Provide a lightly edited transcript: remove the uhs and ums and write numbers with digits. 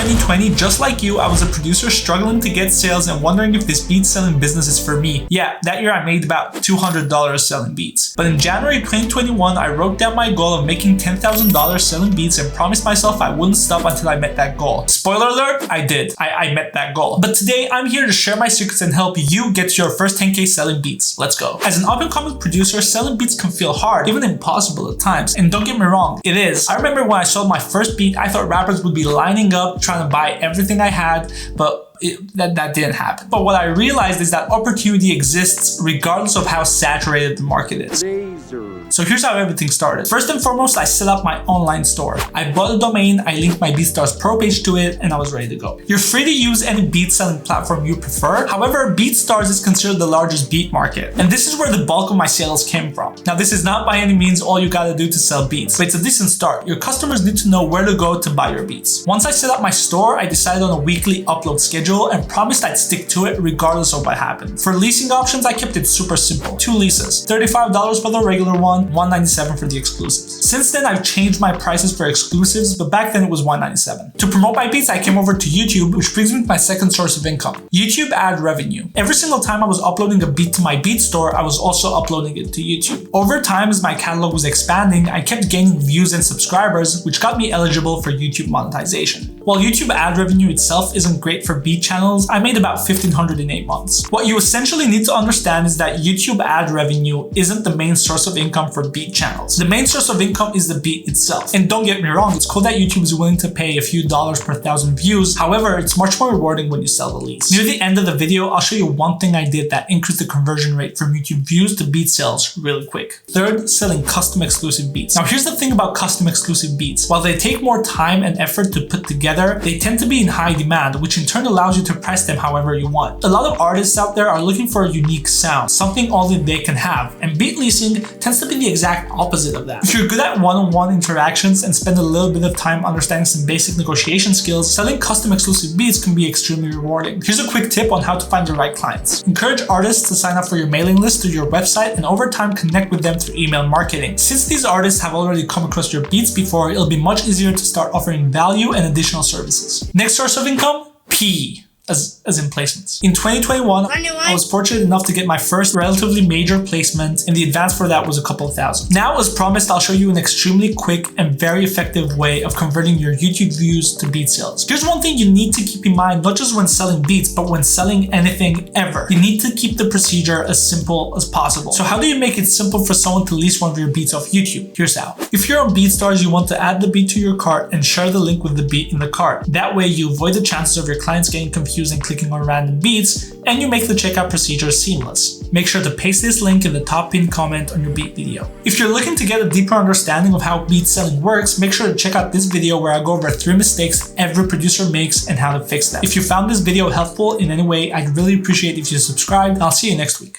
2020, just like you, I was a producer struggling to get sales and wondering if this beat selling business is for me. Yeah, that year I made about $200 selling beats. But in January 2021, I wrote down my goal of making $10,000 selling beats and promised myself I wouldn't stop until I met that goal. Spoiler alert, I did. I met that goal. But today, I'm here to share my secrets and help you get to your first 10K selling beats. Let's go. As an up-and-coming producer, selling beats can feel hard, even impossible at times. And don't get me wrong, it is. I remember when I sold my first beat, I thought rappers would be lining up trying to buy everything I had, but that didn't happen. But what I realized is that opportunity exists regardless of how saturated the market is. So here's how everything started. First and foremost, I set up my online store. I bought a domain, I linked my BeatStars Pro page to it, and I was ready to go. You're free to use any beat selling platform you prefer. However, BeatStars is considered the largest beat market. And this is where the bulk of my sales came from. Now, this is not by any means all you gotta do to sell beats, but it's a decent start. Your customers need to know where to go to buy your beats. Once I set up my store, I decided on a weekly upload schedule and promised I'd stick to it regardless of what happened. For leasing options, I kept it super simple. 2 leases, $35 for the regular one, $197 for the exclusives. Since then, I've changed my prices for exclusives, but back then it was $197. To promote my beats, I came over to YouTube, which brings me to my second source of income, YouTube ad revenue. Every single time I was uploading a beat to my beat store, I was also uploading it to YouTube. Over time, as my catalog was expanding, I kept gaining views and subscribers, which got me eligible for YouTube monetization. While YouTube ad revenue itself isn't great for beat channels, I made about $1,500 in 8 months. What you essentially need to understand is that YouTube ad revenue isn't the main source of income for beat channels. The main source of income is the beat itself. And don't get me wrong, it's cool that YouTube is willing to pay a few dollars per 1,000 views. However, it's much more rewarding when you sell the leads. Near the end of the video, I'll show you one thing I did that increased the conversion rate from YouTube views to beat sales really quick. Third, selling custom exclusive beats. Now here's the thing about custom exclusive beats. While they take more time and effort to put together, they tend to be in high demand, which in turn allows you to price them however you want. A lot of artists out there are looking for a unique sound, something only they can have, and beat leasing tends to be the exact opposite of that. If you're good at one-on-one interactions and spend a little bit of time understanding some basic negotiation skills, selling custom exclusive beats can be extremely rewarding. Here's a quick tip on how to find the right clients. Encourage artists to sign up for your mailing list through your website and over time connect with them through email marketing. Since these artists have already come across your beats before, it'll be much easier to start offering value and additional services. Next source of income, P. As in placements. In 2021, I was fortunate enough to get my first relatively major placement, and the advance for that was a couple thousand. Now, as promised, I'll show you an extremely quick and very effective way of converting your YouTube views to beat sales. Here's one thing you need to keep in mind, not just when selling beats, but when selling anything ever. You need to keep the procedure as simple as possible. So how do you make it simple for someone to lease one of your beats off YouTube? Here's how. If you're on BeatStars, you want to add the beat to your cart and share the link with the beat in the cart. That way, you avoid the chances of your clients getting confused and clicking on random beats, and you make the checkout procedure seamless. Make sure to paste this link in the top pinned comment on your beat video. If you're looking to get a deeper understanding of how beat selling works, make sure to check out this video where I go over 3 mistakes every producer makes and how to fix them. If you found this video helpful in any way, I'd really appreciate if you subscribed, and I'll see you next week.